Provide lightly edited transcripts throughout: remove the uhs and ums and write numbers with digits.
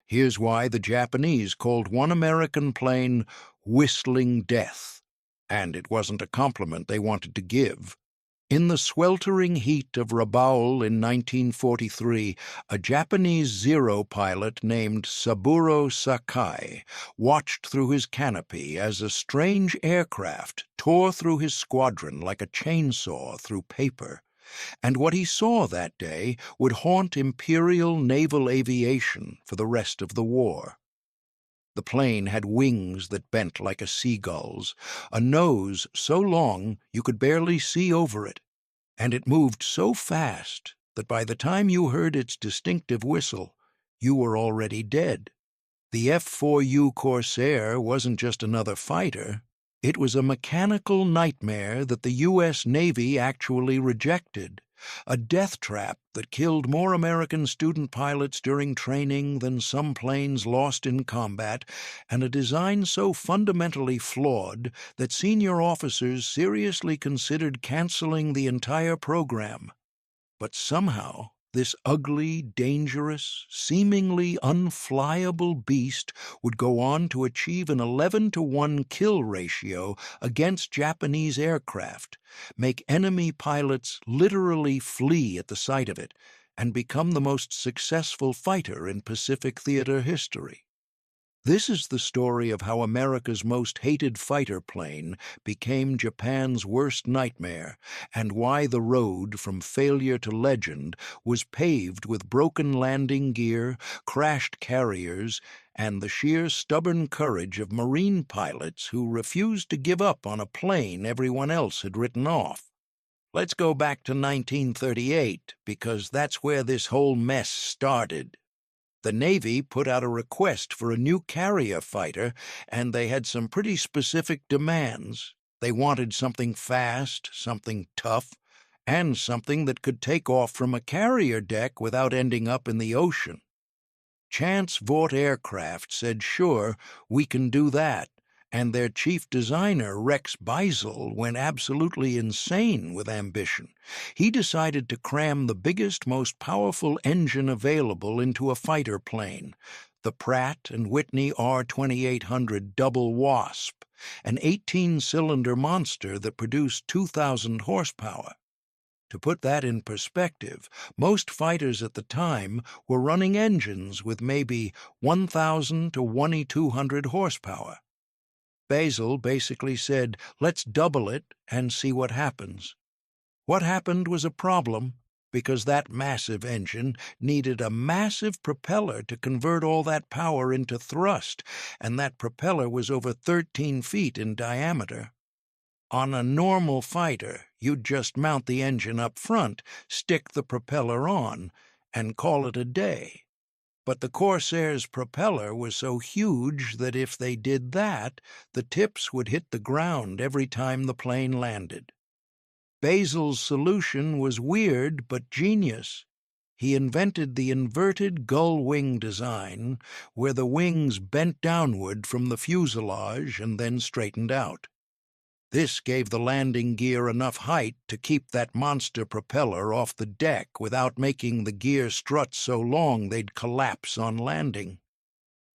Here's why the Japanese called one American plane Whistling Death. And it wasn't a compliment they wanted to give. In the sweltering heat of Rabaul in 1943, a Japanese Zero pilot named Saburo Sakai watched through his canopy as a strange aircraft tore through his squadron like a chainsaw through paper. And what he saw that day would haunt Imperial naval aviation for the rest of the war. The plane had wings that bent like a seagull's, a nose so long you could barely see over it, and it moved so fast that by the time you heard its distinctive whistle, you were already dead. The F4U Corsair wasn't just another fighter. It was a mechanical nightmare that the U.S. Navy actually rejected, a death trap that killed more American student pilots during training than some planes lost in combat, and a design so fundamentally flawed that senior officers seriously considered canceling the entire program. But somehow, this ugly, dangerous, seemingly unflyable beast would go on to achieve an 11-to-1 kill ratio against Japanese aircraft, make enemy pilots literally flee at the sight of it, and become the most successful fighter in Pacific theater history. This is the story of how America's most hated fighter plane became Japan's worst nightmare, and why the road from failure to legend was paved with broken landing gear, crashed carriers, and the sheer stubborn courage of Marine pilots who refused to give up on a plane everyone else had written off. Let's go back to 1938, because that's where this whole mess started. The Navy put out a request for a new carrier fighter, and they had some pretty specific demands. They wanted something fast, something tough, and something that could take off from a carrier deck without ending up in the ocean. Chance Vought Aircraft said, sure, we can do that, and their chief designer, Rex Beisel, went absolutely insane with ambition. He decided to cram the biggest, most powerful engine available into a fighter plane, the Pratt & Whitney R2800 Double Wasp, an 18-cylinder monster that produced 2,000 horsepower. To put that in perspective, most fighters at the time were running engines with maybe 1,000 to 2,200 horsepower. Basil basically said, let's double it and see what happens. What happened was a problem, because that massive engine needed a massive propeller to convert all that power into thrust, and that propeller was over 13 feet in diameter. On a normal fighter, you'd just mount the engine up front, stick the propeller on, and call it a day. But the Corsair's propeller was so huge that if they did that, the tips would hit the ground every time the plane landed. Basil's solution was weird but genius. He invented the inverted gull wing design, where the wings bent downward from the fuselage and then straightened out. This gave the landing gear enough height to keep that monster propeller off the deck without making the gear struts so long they'd collapse on landing.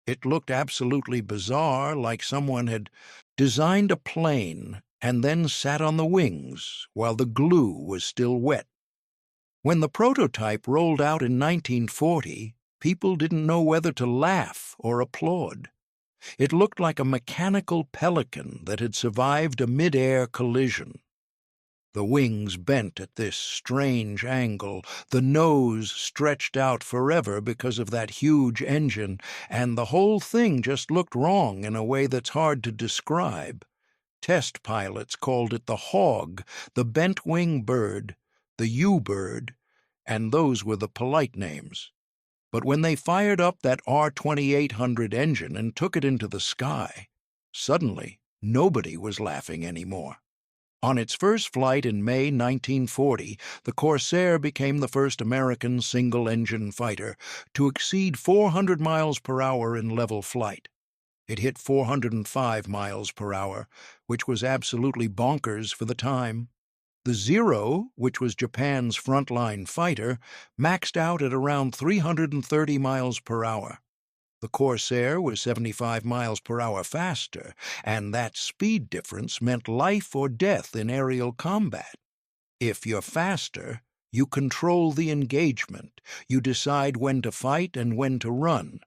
It looked absolutely bizarre, like someone had designed a plane and then sat on the wings while the glue was still wet. When the prototype rolled out in 1940, people didn't know whether to laugh or applaud. It looked like a mechanical pelican that had survived a mid-air collision. The wings bent at this strange angle, the nose stretched out forever because of that huge engine, and the whole thing just looked wrong in a way that's hard to describe. Test pilots called it the hog, the bent-wing bird, the U-bird, and those were the polite names. But when they fired up that R2800 engine and took it into the sky, suddenly nobody was laughing anymore. On its first flight in May 1940, the Corsair became the first American single-engine fighter to exceed 400 miles per hour in level flight. It hit 405 miles per hour, which was absolutely bonkers for the time. The Zero, which was Japan's frontline fighter, maxed out at around 330 miles per hour. The Corsair was 75 miles per hour faster, and that speed difference meant life or death in aerial combat. If you're faster, you control the engagement. You decide when to fight and when to run.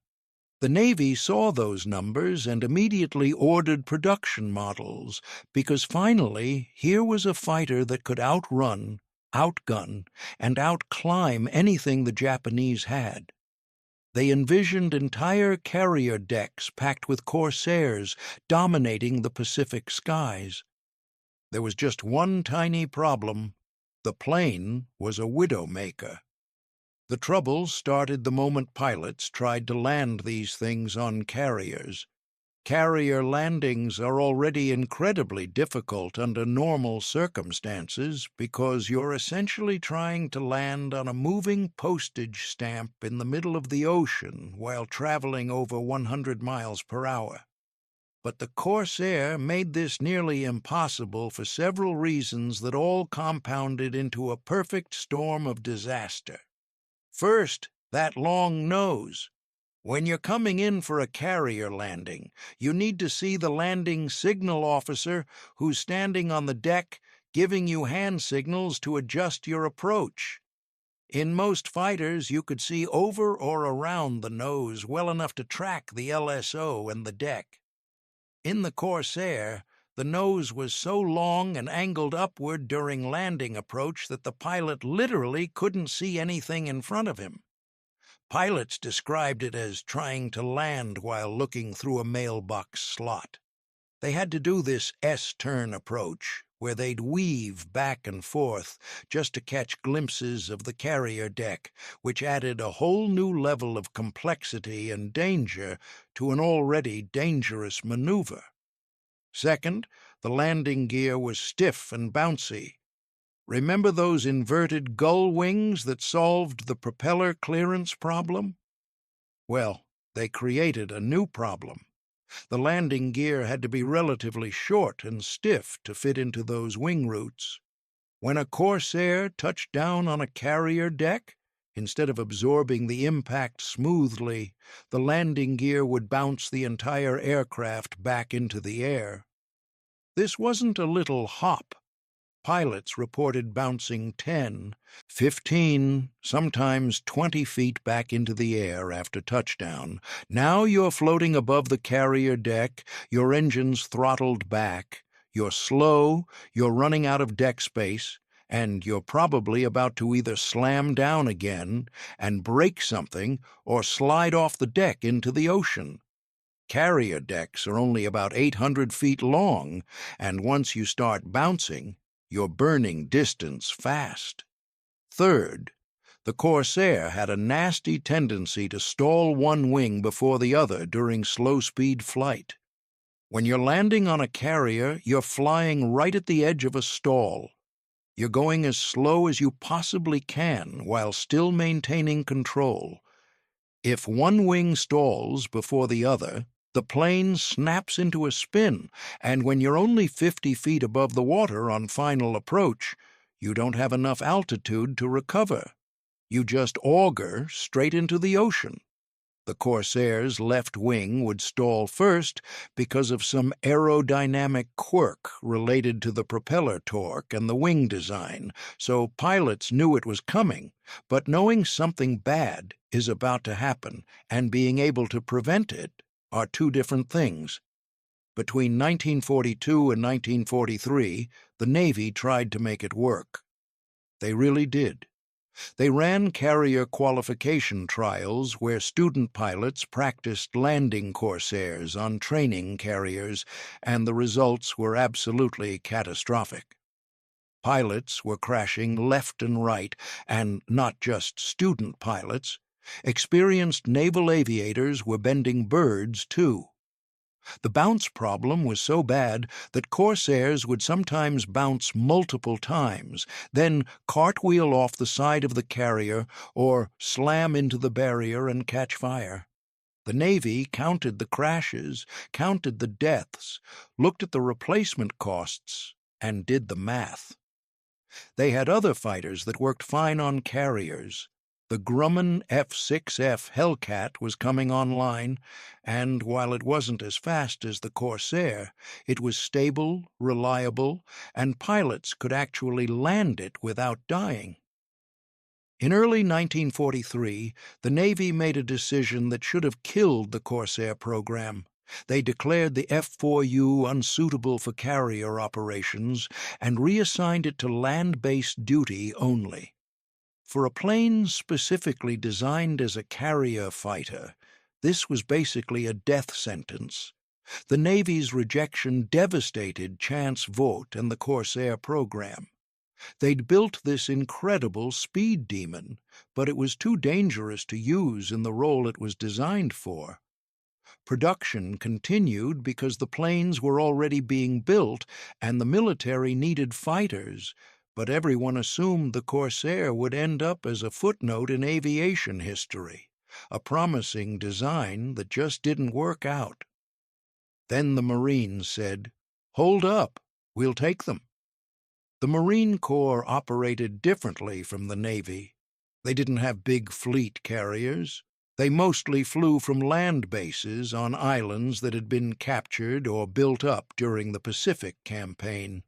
The Navy saw those numbers and immediately ordered production models, because finally here was a fighter that could outrun, outgun, and outclimb anything the Japanese had. They envisioned entire carrier decks packed with Corsairs dominating the Pacific skies. There was just one tiny problem. The plane was a widowmaker. The trouble started the moment pilots tried to land these things on carriers. Carrier landings are already incredibly difficult under normal circumstances because you're essentially trying to land on a moving postage stamp in the middle of the ocean while traveling over 100 miles per hour. But the Corsair made this nearly impossible for several reasons that all compounded into a perfect storm of disaster. First, that long nose. When you're coming in for a carrier landing, you need to see the landing signal officer who's standing on the deck giving you hand signals to adjust your approach. In most fighters, you could see over or around the nose well enough to track the LSO and the deck. In the Corsair, the nose was so long and angled upward during landing approach that the pilot literally couldn't see anything in front of him. Pilots described it as trying to land while looking through a mailbox slot. They had to do this S-turn approach, where they'd weave back and forth just to catch glimpses of the carrier deck, which added a whole new level of complexity and danger to an already dangerous maneuver. Second, the landing gear was stiff and bouncy. Remember those inverted gull wings that solved the propeller clearance problem? Well, they created a new problem. The landing gear had to be relatively short and stiff to fit into those wing roots. When a Corsair touched down on a carrier deck, instead of absorbing the impact smoothly, the landing gear would bounce the entire aircraft back into the air. This wasn't a little hop. Pilots reported bouncing 10, 15, sometimes 20 feet back into the air after touchdown. Now you're floating above the carrier deck, your engines throttled back, you're slow, you're running out of deck space, and you're probably about to either slam down again and break something or slide off the deck into the ocean. Carrier decks are only about 800 feet long, and once you start bouncing, you're burning distance fast. Third, the Corsair had a nasty tendency to stall one wing before the other during slow-speed flight. When you're landing on a carrier, you're flying right at the edge of a stall. You're going as slow as you possibly can while still maintaining control. If one wing stalls before the other, the plane snaps into a spin, and when you're only 50 feet above the water on final approach, you don't have enough altitude to recover. You just auger straight into the ocean. The Corsair's left wing would stall first because of some aerodynamic quirk related to the propeller torque and the wing design, so pilots knew it was coming, but knowing something bad is about to happen and being able to prevent it are two different things. Between 1942 and 1943, the Navy tried to make it work. They really did. They ran carrier qualification trials where student pilots practiced landing Corsairs on training carriers, and the results were absolutely catastrophic. Pilots were crashing left and right, and not just student pilots. Experienced naval aviators were bending birds, too. The bounce problem was so bad that Corsairs would sometimes bounce multiple times, then cartwheel off the side of the carrier or slam into the barrier and catch fire. The Navy counted the crashes, counted the deaths, looked at the replacement costs, and did the math. They had other fighters that worked fine on carriers. The Grumman F6F Hellcat was coming online, and while it wasn't as fast as the Corsair, it was stable, reliable, and pilots could actually land it without dying. In early 1943, the Navy made a decision that should have killed the Corsair program. They declared the F4U unsuitable for carrier operations and reassigned it to land-based duty only. For a plane specifically designed as a carrier fighter, this was basically a death sentence. The Navy's rejection devastated Chance Vought and the Corsair program. They'd built this incredible speed demon, but it was too dangerous to use in the role it was designed for. Production continued because the planes were already being built and the military needed fighters, but everyone assumed the Corsair would end up as a footnote in aviation history, a promising design that just didn't work out. Then the Marines said, "Hold up, we'll take them." The Marine Corps operated differently from the Navy. They didn't have big fleet carriers. They mostly flew from land bases on islands that had been captured or built up during the Pacific campaign.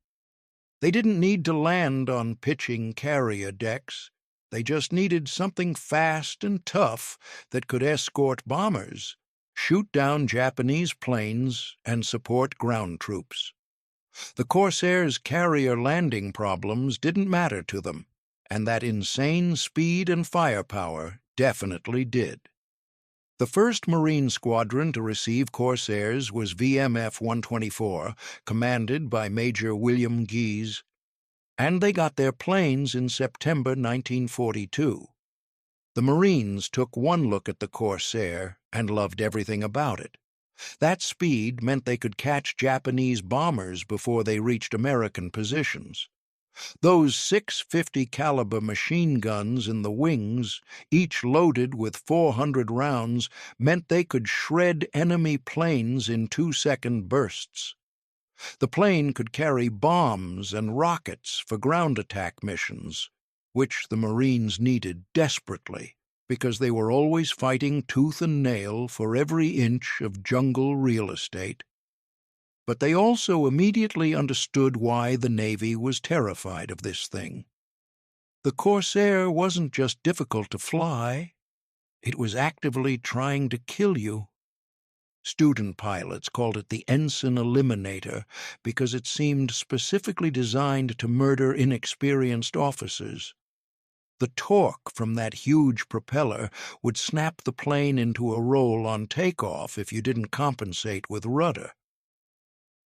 They didn't need to land on pitching carrier decks. They just needed something fast and tough that could escort bombers, shoot down Japanese planes, and support ground troops. The Corsair's carrier landing problems didn't matter to them, and that insane speed and firepower definitely did. The first Marine squadron to receive Corsairs was VMF 124, commanded by Major William Gies, and they got their planes in September 1942. The Marines took one look at the Corsair and loved everything about it. That speed meant they could catch Japanese bombers before they reached American positions. Those 650 caliber machine guns in the wings, each loaded with 400 rounds, meant they could shred enemy planes in 2-second bursts. The plane could carry bombs and rockets for ground attack missions, which the Marines needed desperately, because they were always fighting tooth and nail for every inch of jungle real estate. But they also immediately understood why the Navy was terrified of this thing. The Corsair wasn't just difficult to fly, it was actively trying to kill you. Student pilots called it the Ensign Eliminator because it seemed specifically designed to murder inexperienced officers. The torque from that huge propeller would snap the plane into a roll on takeoff if you didn't compensate with rudder.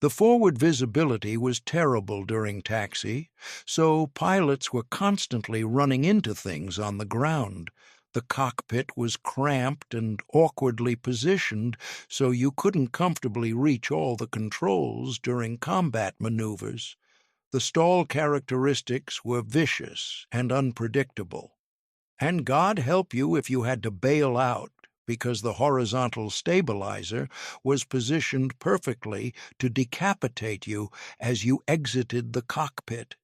The forward visibility was terrible during taxi, so pilots were constantly running into things on the ground. The cockpit was cramped and awkwardly positioned, so you couldn't comfortably reach all the controls during combat maneuvers. The stall characteristics were vicious and unpredictable. And God help you if you had to bail out, because the horizontal stabilizer was positioned perfectly to decapitate you as you exited the cockpit.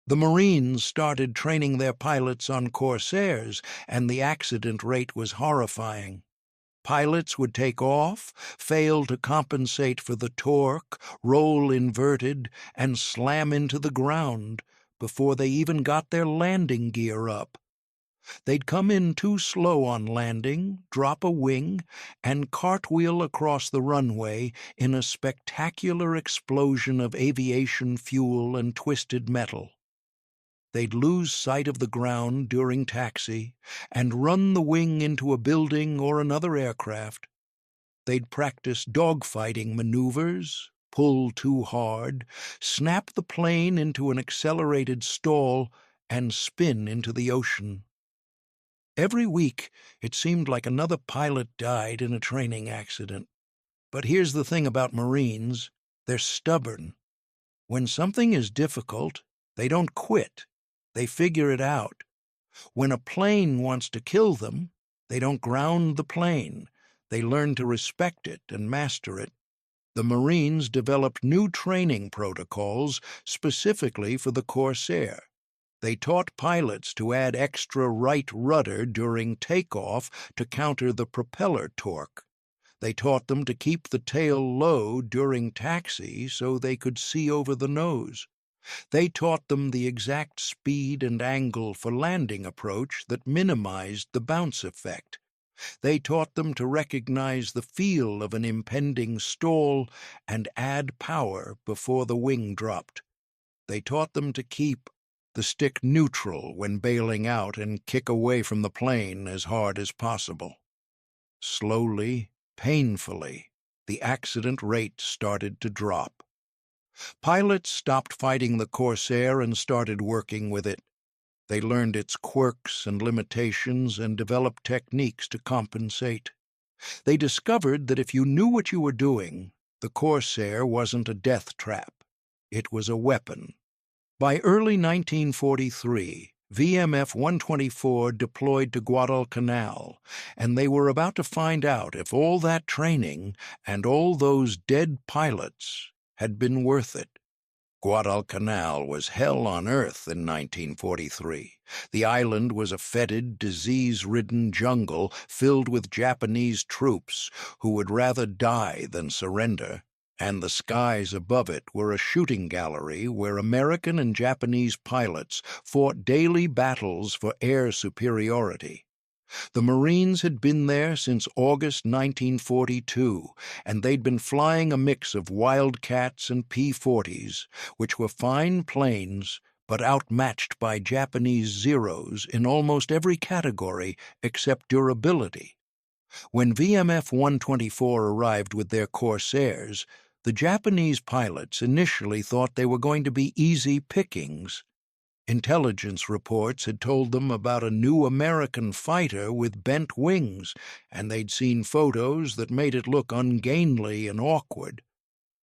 The Marines started training their pilots on Corsairs, and the accident rate was horrifying. Pilots would take off, fail to compensate for the torque, roll inverted, and slam into the ground before they even got their landing gear up. They'd come in too slow on landing, drop a wing, and cartwheel across the runway in a spectacular explosion of aviation fuel and twisted metal. They'd lose sight of the ground during taxi and run the wing into a building or another aircraft. They'd practice dogfighting maneuvers, pull too hard, snap the plane into an accelerated stall, and spin into the ocean. Every week, it seemed like another pilot died in a training accident. But here's the thing about Marines: they're stubborn. When something is difficult, they don't quit. They figure it out. When a plane wants to kill them, they don't ground the plane. They learn to respect it and master it. The Marines developed new training protocols specifically for the Corsair. They taught pilots to add extra right rudder during takeoff to counter the propeller torque. They taught them to keep the tail low during taxi so they could see over the nose. They taught them the exact speed and angle for landing approach that minimized the bounce effect. They taught them to recognize the feel of an impending stall and add power before the wing dropped. They taught them to keep the stick neutral when bailing out and kick away from the plane as hard as possible. Slowly, painfully, the accident rate started to drop. Pilots stopped fighting the Corsair and started working with it. They learned its quirks and limitations and developed techniques to compensate. They discovered that if you knew what you were doing, the Corsair wasn't a death trap. It was a weapon. By early 1943, VMF 124 deployed to Guadalcanal, and they were about to find out if all that training and all those dead pilots had been worth it. Guadalcanal was hell on earth in 1943. The island was a fetid, disease-ridden jungle filled with Japanese troops who would rather die than surrender, and the skies above it were a shooting gallery where American and Japanese pilots fought daily battles for air superiority. The Marines had been there since August 1942, and they'd been flying a mix of Wildcats and P-40s, which were fine planes but outmatched by Japanese Zeros in almost every category except durability. When VMF 124 arrived with their Corsairs, the Japanese pilots initially thought they were going to be easy pickings. Intelligence reports had told them about a new American fighter with bent wings, and they'd seen photos that made it look ungainly and awkward.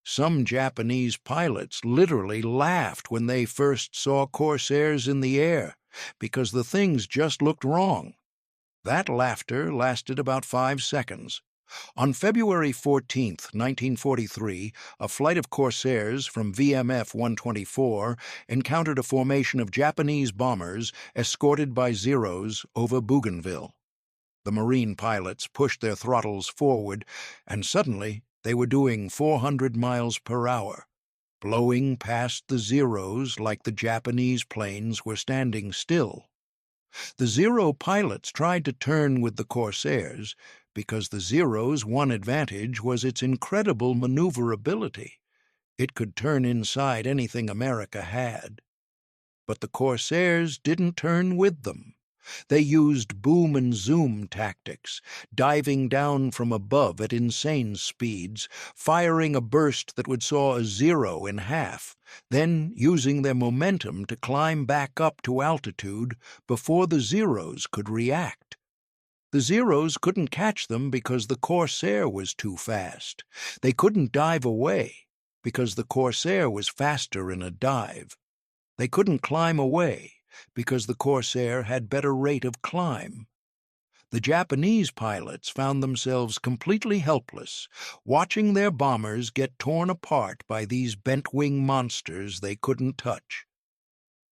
Some Japanese pilots literally laughed when they first saw Corsairs in the air, because the things just looked wrong. That laughter lasted about 5 seconds. On February 14, 1943, a flight of Corsairs from VMF 124 encountered a formation of Japanese bombers escorted by Zeros over Bougainville. The Marine pilots pushed their throttles forward, and suddenly they were doing 400 miles per hour, blowing past the Zeros like the Japanese planes were standing still. The Zero pilots tried to turn with the Corsairs because the Zero's one advantage was its incredible maneuverability. It could turn inside anything America had. But the Corsairs didn't turn with them. They used boom and zoom tactics, diving down from above at insane speeds, firing a burst that would saw a Zero in half, then using their momentum to climb back up to altitude before the Zeros could react. The Zeros couldn't catch them because the Corsair was too fast. They couldn't dive away because the Corsair was faster in a dive. They couldn't climb away because the Corsair had better rate of climb. The Japanese pilots found themselves completely helpless, watching their bombers get torn apart by these bent-wing monsters they couldn't touch.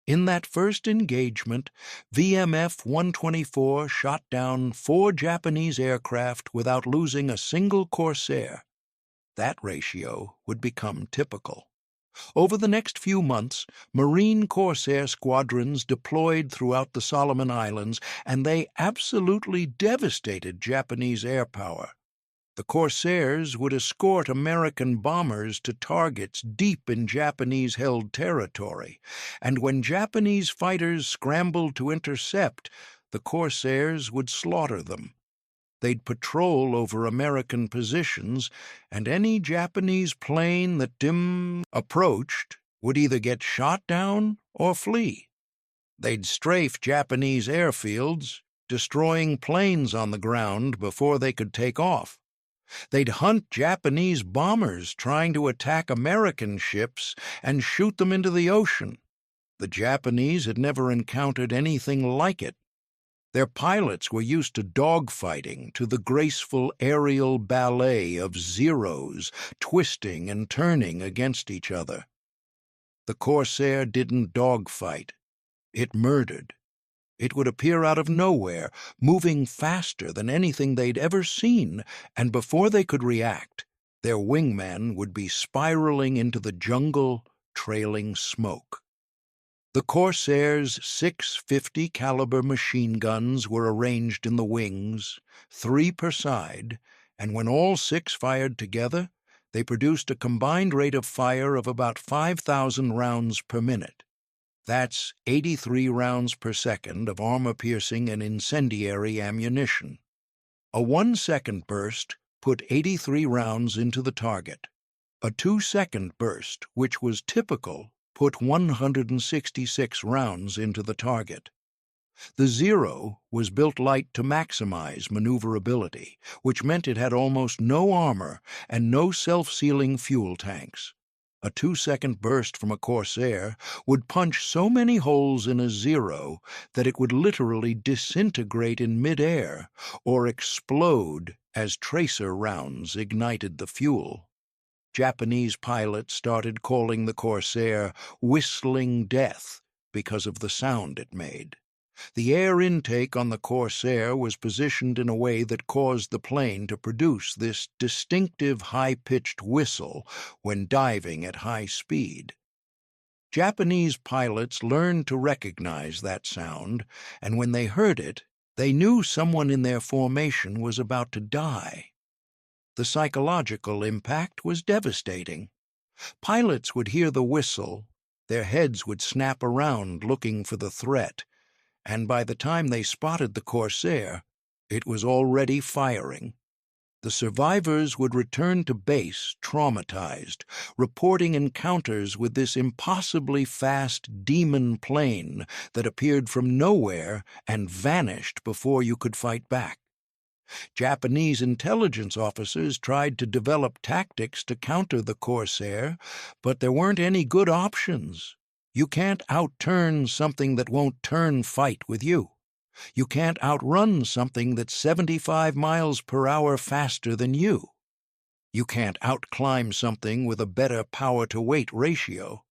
In that first engagement, VMF 124 shot down 4 Japanese aircraft without losing a single Corsair. That ratio would become typical. Over the next few months, Marine Corsair squadrons deployed throughout the Solomon Islands, and they absolutely devastated Japanese air power. The Corsairs would escort American bombers to targets deep in Japanese-held territory, and when Japanese fighters scrambled to intercept, the Corsairs would slaughter them. They'd patrol over American positions, and any Japanese plane that approached would either get shot down or flee. They'd strafe Japanese airfields, destroying planes on the ground before they could take off. They'd hunt Japanese bombers trying to attack American ships and shoot them into the ocean. The Japanese had never encountered anything like it. Their pilots were used to dogfighting, to the graceful aerial ballet of Zeros twisting and turning against each other. The Corsair didn't dogfight. It murdered. It would appear out of nowhere, moving faster than anything they'd ever seen, and before they could react, their wingman would be spiraling into the jungle, trailing smoke. The Corsair's 650 caliber machine guns were arranged in the wings, 3 per side, and when all 6 fired together, they produced a combined rate of fire of about 5,000 rounds per minute. That's 83 rounds per second of armor-piercing and incendiary ammunition. A 1-second burst put 83 rounds into the target. A 2-second burst, which was typical, put 166 rounds into the target. The Zero was built light to maximize maneuverability, which meant it had almost no armor and no self-sealing fuel tanks. A 2-second burst from a Corsair would punch so many holes in a Zero that it would literally disintegrate in midair or explode as tracer rounds ignited the fuel. Japanese pilots started calling the Corsair Whistling Death because of the sound it made. The air intake on the Corsair was positioned in a way that caused the plane to produce this distinctive high-pitched whistle when diving at high speed. Japanese pilots learned to recognize that sound, and when they heard it, they knew someone in their formation was about to die. The psychological impact was devastating. Pilots would hear the whistle, their heads would snap around looking for the threat, and by the time they spotted the Corsair, it was already firing. The survivors would return to base traumatized, reporting encounters with this impossibly fast demon plane that appeared from nowhere and vanished before you could fight back. Japanese intelligence officers tried to develop tactics to counter the Corsair, but there weren't any good options. You can't outturn something that won't turn fight with you. You can't outrun something that's 75 miles per hour faster than you. You can't outclimb something with a better power-to-weight ratio.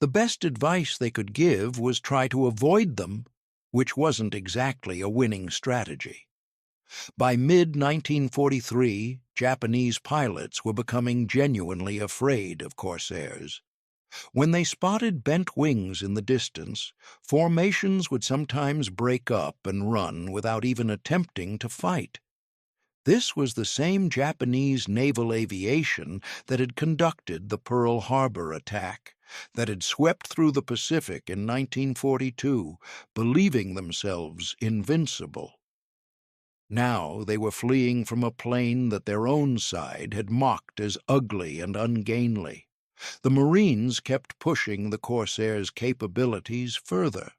The best advice they could give was try to avoid them, which wasn't exactly a winning strategy. By mid-1943, Japanese pilots were becoming genuinely afraid of Corsairs. When they spotted bent wings in the distance, formations would sometimes break up and run without even attempting to fight. This was the same Japanese naval aviation that had conducted the Pearl Harbor attack, that had swept through the Pacific in 1942, believing themselves invincible. Now they were fleeing from a plane that their own side had mocked as ugly and ungainly. The Marines kept pushing the Corsair's capabilities further.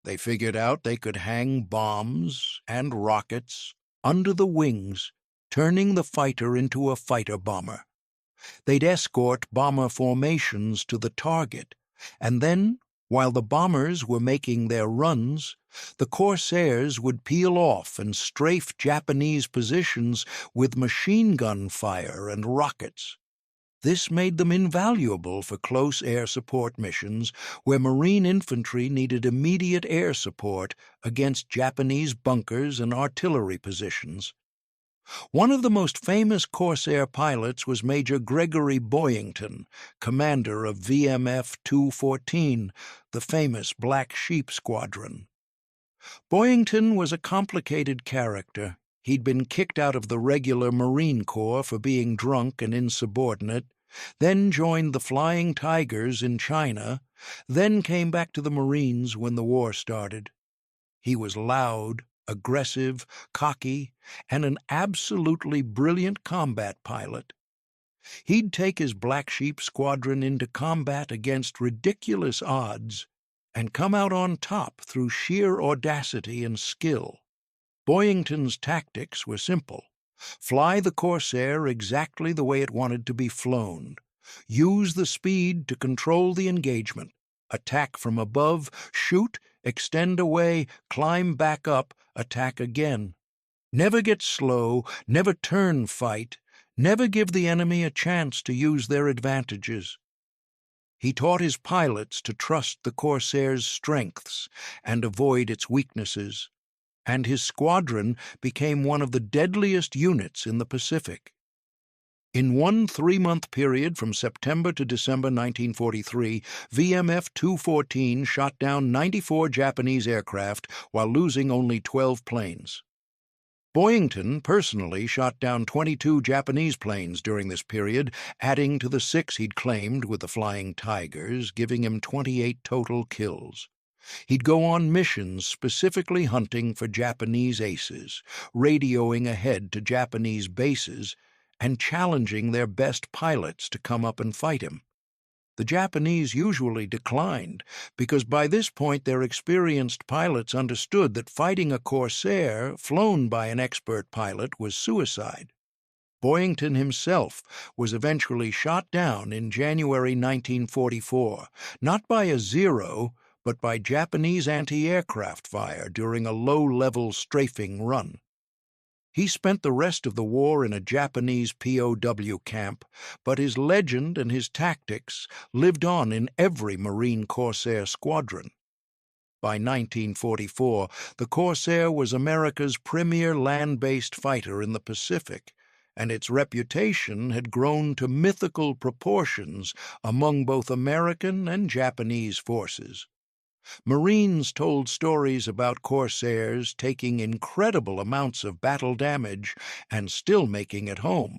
They figured out they could hang bombs and rockets under the wings, turning the fighter into a fighter bomber. They'd escort bomber formations to the target, and then, while the bombers were making their runs, the Corsairs would peel off and strafe Japanese positions with machine gun fire and rockets. This made them invaluable for close air support missions where Marine infantry needed immediate air support against Japanese bunkers and artillery positions. One of the most famous Corsair pilots was Major Gregory Boyington, commander of VMF 214, the famous Black Sheep Squadron. Boyington was a complicated character. He'd been kicked out of the regular Marine Corps for being drunk and insubordinate, then joined the Flying Tigers in China, then came back to the Marines when the war started. He was loud, aggressive, cocky, and an absolutely brilliant combat pilot. He'd take his Black Sheep Squadron into combat against ridiculous odds and come out on top through sheer audacity and skill. Boyington's tactics were simple. Fly the Corsair exactly the way it wanted to be flown. Use the speed to control the engagement. Attack from above, shoot, extend away, climb back up, attack again. Never get slow, never turn fight, never give the enemy a chance to use their advantages. He taught his pilots to trust the Corsair's strengths and avoid its weaknesses, and his squadron became one of the deadliest units in the Pacific. In one 3-month period from September to December 1943, VMF-214 shot down 94 Japanese aircraft while losing only 12 planes. Boyington personally shot down 22 Japanese planes during this period, adding to the 6 he'd claimed with the Flying Tigers, giving him 28 total kills. He'd go on missions specifically hunting for Japanese aces, radioing ahead to Japanese bases, and challenging their best pilots to come up and fight him. The Japanese usually declined, because by this point their experienced pilots understood that fighting a Corsair flown by an expert pilot was suicide. Boyington himself was eventually shot down in January 1944, not by a Zero, but by Japanese anti-aircraft fire during a low-level strafing run. He spent the rest of the war in a Japanese POW camp, but his legend and his tactics lived on in every Marine Corsair squadron. By 1944, the Corsair was America's premier land-based fighter in the Pacific, and its reputation had grown to mythical proportions among both American and Japanese forces. Marines told stories about Corsairs taking incredible amounts of battle damage and still making it home.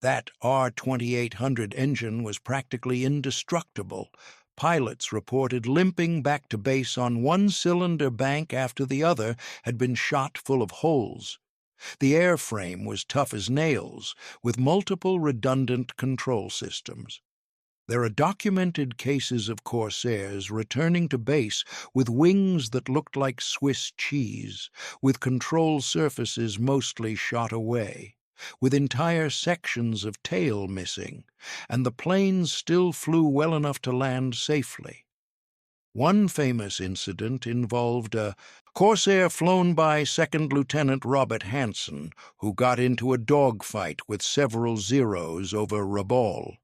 That R-2800 engine was practically indestructible. Pilots reported limping back to base on one cylinder bank after the other had been shot full of holes. The airframe was tough as nails, with multiple redundant control systems. There are documented cases of Corsairs returning to base with wings that looked like Swiss cheese, with control surfaces mostly shot away, with entire sections of tail missing, and the planes still flew well enough to land safely. One famous incident involved a Corsair flown by Second Lieutenant Robert Hansen, who got into a dogfight with several Zeros over Rabaul.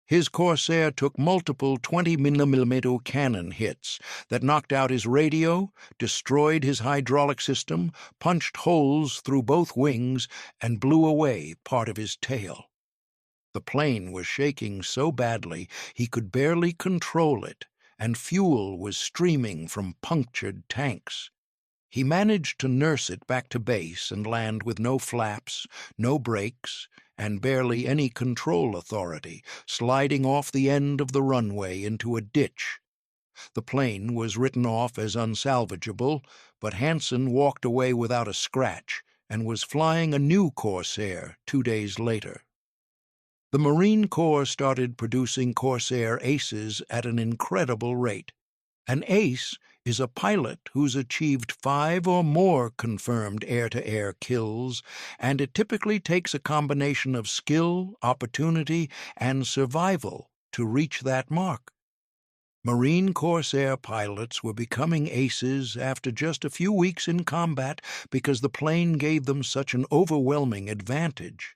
His Corsair took multiple 20mm cannon hits that knocked out his radio, destroyed his hydraulic system, punched holes through both wings, and blew away part of his tail. The plane was shaking so badly he could barely control it, and fuel was streaming from punctured tanks. He managed to nurse it back to base and land with no flaps, no brakes, and barely any control authority, sliding off the end of the runway into a ditch. The plane was written off as unsalvageable, but Hansen walked away without a scratch and was flying a new Corsair 2 days later. The Marine Corps started producing Corsair aces at an incredible rate. An ace is a pilot who's achieved 5 or more confirmed air-to-air kills, and it typically takes a combination of skill, opportunity, and survival to reach that mark. Marine Corsair pilots were becoming aces after just a few weeks in combat because the plane gave them such an overwhelming advantage.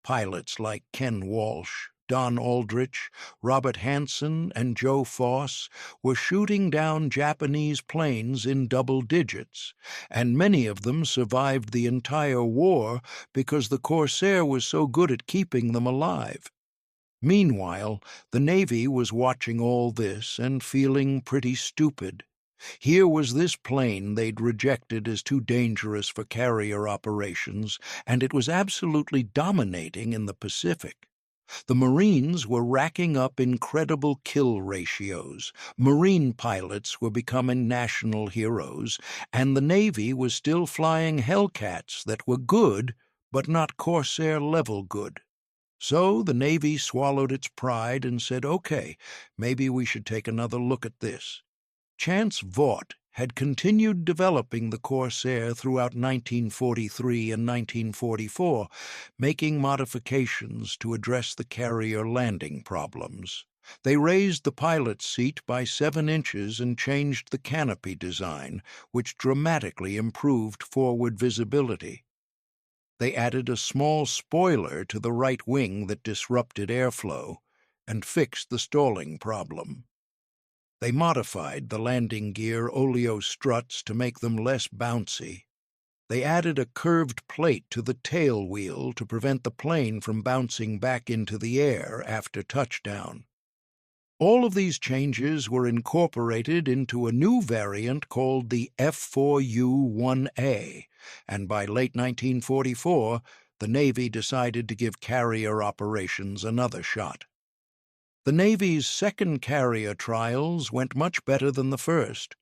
Pilots like Ken Walsh, Don Aldrich, Robert Hansen, and Joe Foss were shooting down Japanese planes in double digits, and many of them survived the entire war because the Corsair was so good at keeping them alive. Meanwhile, the Navy was watching all this and feeling pretty stupid. Here was this plane they'd rejected as too dangerous for carrier operations, and it was absolutely dominating in the Pacific. The Marines were racking up incredible kill ratios, Marine pilots were becoming national heroes, and the Navy was still flying Hellcats that were good, but not Corsair-level good. So the Navy swallowed its pride and said, okay, maybe we should take another look at this. Chance Vought had continued developing the Corsair throughout 1943 and 1944, making modifications to address the carrier landing problems. They raised the pilot's seat by 7 inches and changed the canopy design, which dramatically improved forward visibility. They added a small spoiler to the right wing that disrupted airflow, and fixed the stalling problem. They modified the landing gear oleo struts to make them less bouncy. They added a curved plate to the tail wheel to prevent the plane from bouncing back into the air after touchdown. All of these changes were incorporated into a new variant called the F4U-1A, and by late 1944, the Navy decided to give carrier operations another shot. The Navy's second carrier trials went much better than the first.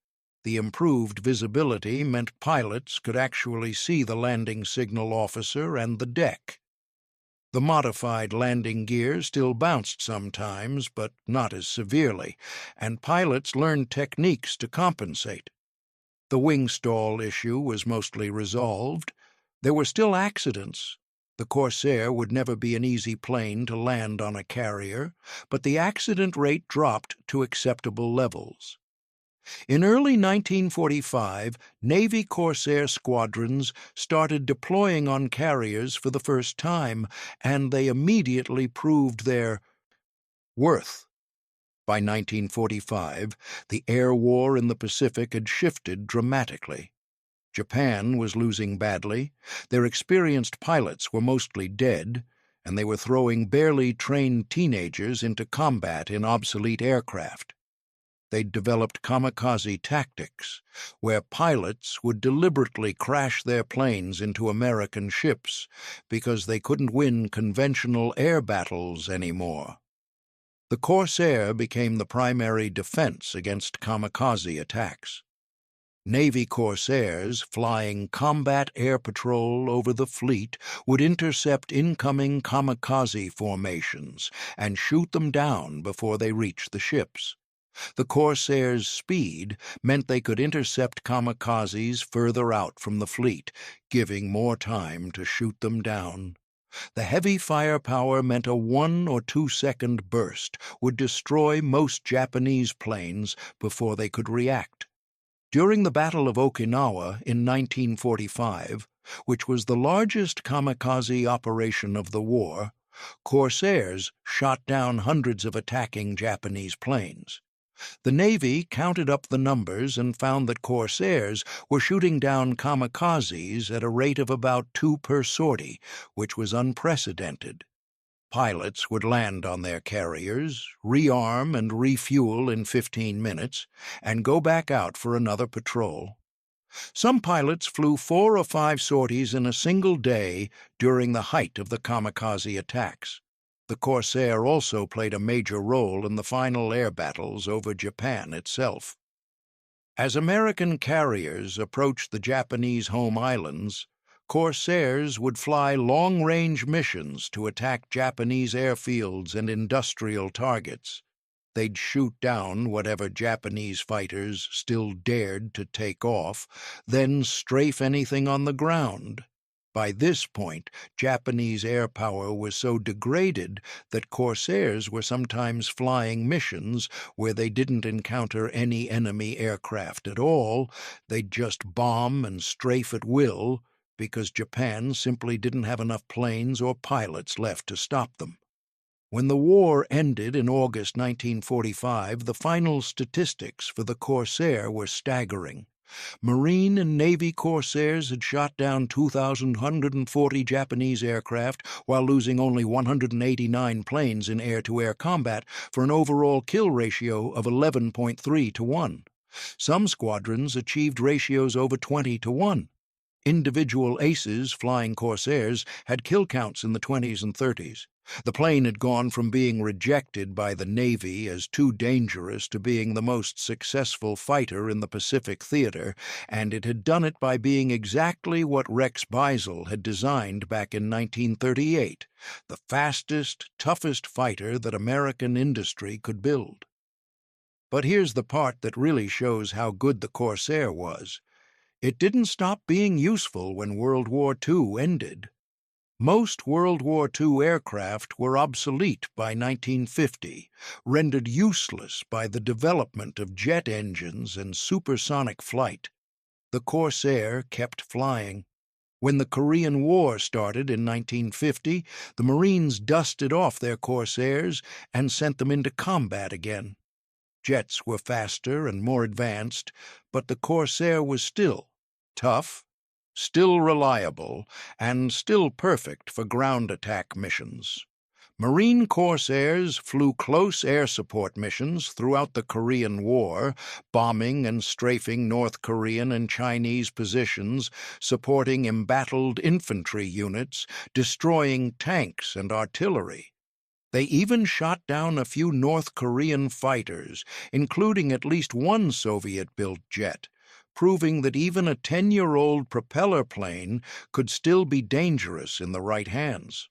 The improved visibility meant pilots could actually see the landing signal officer and the deck. The modified landing gear still bounced sometimes, but not as severely, and pilots learned techniques to compensate. The wing stall issue was mostly resolved. There were still accidents. The Corsair would never be an easy plane to land on a carrier, but the accident rate dropped to acceptable levels. In early 1945, Navy Corsair squadrons started deploying on carriers for the first time, and they immediately proved their worth. By 1945, the air war in the Pacific had shifted dramatically. Japan was losing badly, their experienced pilots were mostly dead, and they were throwing barely trained teenagers into combat in obsolete aircraft. They'd developed kamikaze tactics, where pilots would deliberately crash their planes into American ships because they couldn't win conventional air battles anymore. The Corsair became the primary defense against kamikaze attacks. Navy Corsairs flying combat air patrol over the fleet would intercept incoming kamikaze formations and shoot them down before they reached the ships. The Corsairs' speed meant they could intercept kamikazes further out from the fleet, giving more time to shoot them down. The heavy firepower meant a 1 or 2 second burst would destroy most Japanese planes before they could react. During the Battle of Okinawa in 1945, which was the largest kamikaze operation of the war, Corsairs shot down hundreds of attacking Japanese planes. The Navy counted up the numbers and found that Corsairs were shooting down kamikazes at a rate of about 2 per sortie, which was unprecedented. Pilots would land on their carriers, rearm and refuel in 15 minutes, and go back out for another patrol. Some pilots flew 4 or 5 sorties in a single day during the height of the kamikaze attacks. The Corsair also played a major role in the final air battles over Japan itself. As American carriers approached the Japanese home islands, Corsairs would fly long-range missions to attack Japanese airfields and industrial targets. They'd shoot down whatever Japanese fighters still dared to take off, then strafe anything on the ground. By this point, Japanese air power was so degraded that Corsairs were sometimes flying missions where they didn't encounter any enemy aircraft at all. They'd just bomb and strafe at will, because Japan simply didn't have enough planes or pilots left to stop them. When the war ended in August 1945, the final statistics for the Corsair were staggering. Marine and Navy Corsairs had shot down 2,140 Japanese aircraft while losing only 189 planes in air-to-air combat for an overall kill ratio of 11.3 to 1. Some squadrons achieved ratios over 20 to 1. Individual aces flying Corsairs had kill counts in the 20s and 30s. The plane had gone from being rejected by the Navy as too dangerous to being the most successful fighter in the Pacific theater, and it had done it by being exactly what Rex Beisel had designed back in 1938, the fastest, toughest fighter that American industry could build. But here's the part that really shows how good the Corsair was. It didn't stop being useful when World War II ended. Most World War II aircraft were obsolete by 1950, rendered useless by the development of jet engines and supersonic flight. The Corsair kept flying. When the Korean War started in 1950, the Marines dusted off their Corsairs and sent them into combat again. Jets were faster and more advanced, but the Corsair was still tough, still reliable, and still perfect for ground attack missions. Marine Corsairs flew close air support missions throughout the Korean War, bombing and strafing North Korean and Chinese positions, supporting embattled infantry units, destroying tanks and artillery. They even shot down a few North Korean fighters, including at least one Soviet-built jet, proving that even a 10-year-old propeller plane could still be dangerous in the right hands.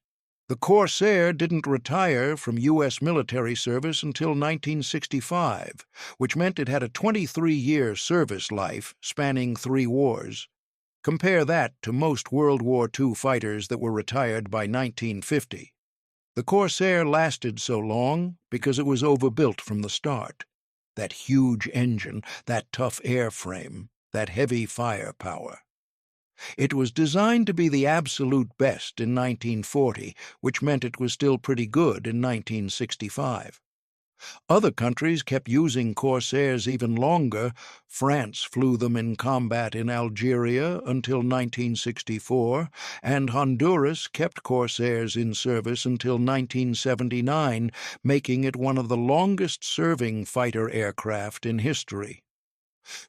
The Corsair didn't retire from U.S. military service until 1965, which meant it had a 23-year service life spanning 3 wars. Compare that to most World War II fighters that were retired by 1950. The Corsair lasted so long because it was overbuilt from the start. That huge engine, that tough airframe, that heavy firepower. It was designed to be the absolute best in 1940, which meant it was still pretty good in 1965. Other countries kept using Corsairs even longer. France flew them in combat in Algeria until 1964, and Honduras kept Corsairs in service until 1979, making it one of the longest-serving fighter aircraft in history.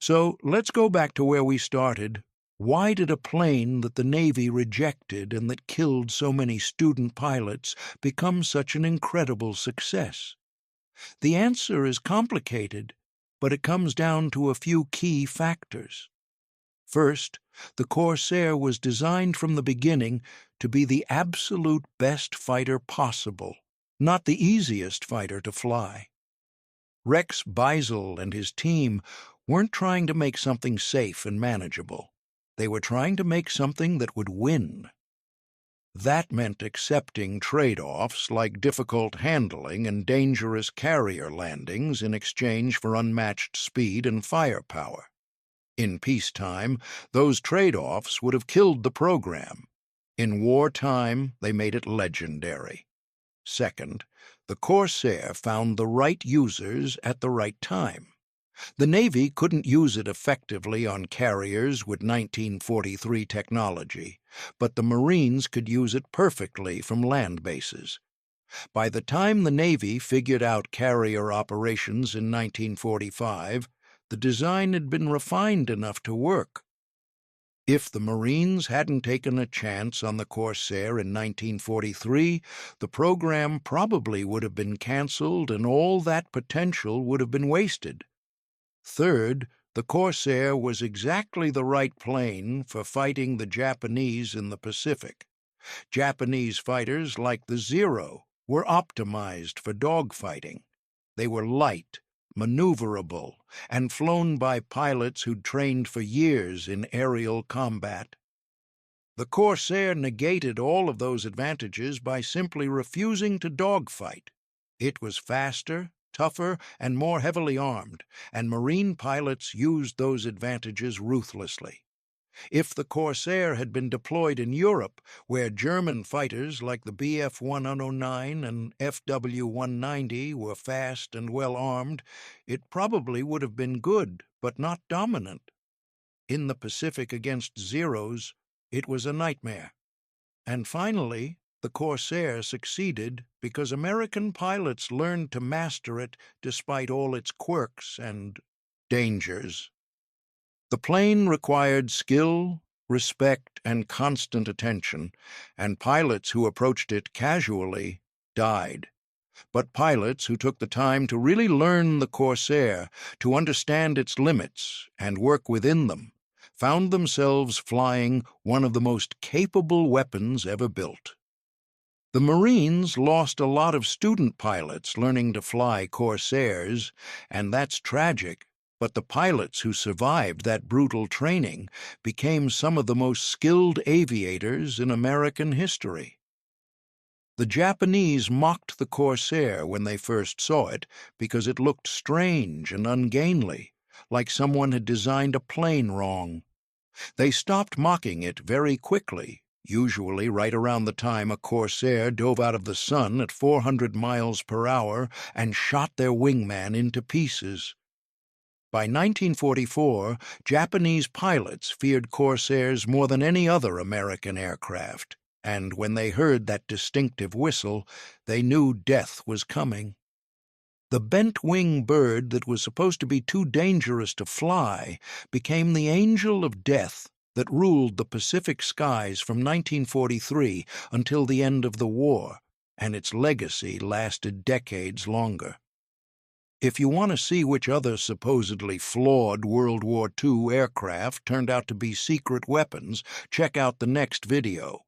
So let's go back to where we started. Why did a plane that the Navy rejected and that killed so many student pilots become such an incredible success? The answer is complicated, but it comes down to a few key factors. First, the Corsair was designed from the beginning to be the absolute best fighter possible, not the easiest fighter to fly. Rex Beisel and his team weren't trying to make something safe and manageable. They were trying to make something that would win. That meant accepting trade-offs like difficult handling and dangerous carrier landings in exchange for unmatched speed and firepower. In peacetime, those trade-offs would have killed the program. In wartime, they made it legendary. Second, the Corsair found the right users at the right time. The Navy couldn't use it effectively on carriers with 1943 technology, but the Marines could use it perfectly from land bases. By the time the Navy figured out carrier operations in 1945, the design had been refined enough to work. If the Marines hadn't taken a chance on the Corsair in 1943, the program probably would have been canceled and all that potential would have been wasted. Third, the Corsair was exactly the right plane for fighting the Japanese in the Pacific. Japanese fighters like the Zero were optimized for dogfighting. They were light, maneuverable, and flown by pilots who'd trained for years in aerial combat. The Corsair negated all of those advantages by simply refusing to dogfight. It was faster, tougher, and more heavily armed, and Marine pilots used those advantages ruthlessly. If the Corsair had been deployed in Europe, where German fighters like the Bf-109 and Fw-190 were fast and well armed, it probably would have been good, but not dominant. In the Pacific against Zeros, it was a nightmare. And finally, the Corsair succeeded because American pilots learned to master it despite all its quirks and dangers. The plane required skill, respect, and constant attention, and pilots who approached it casually died. But pilots who took the time to really learn the Corsair, to understand its limits and work within them, found themselves flying one of the most capable weapons ever built. The Marines lost a lot of student pilots learning to fly Corsairs, and that's tragic, but the pilots who survived that brutal training became some of the most skilled aviators in American history. The Japanese mocked the Corsair when they first saw it because it looked strange and ungainly, like someone had designed a plane wrong. They stopped mocking it very quickly, usually right around the time a Corsair dove out of the sun at 400 miles per hour and shot their wingman into pieces. By 1944, Japanese pilots feared Corsairs more than any other American aircraft, and when they heard that distinctive whistle, they knew death was coming. The bent-wing bird that was supposed to be too dangerous to fly became the angel of death that ruled the Pacific skies from 1943 until the end of the war, and its legacy lasted decades longer. If you want to see which other supposedly flawed World War II aircraft turned out to be secret weapons, check out the next video.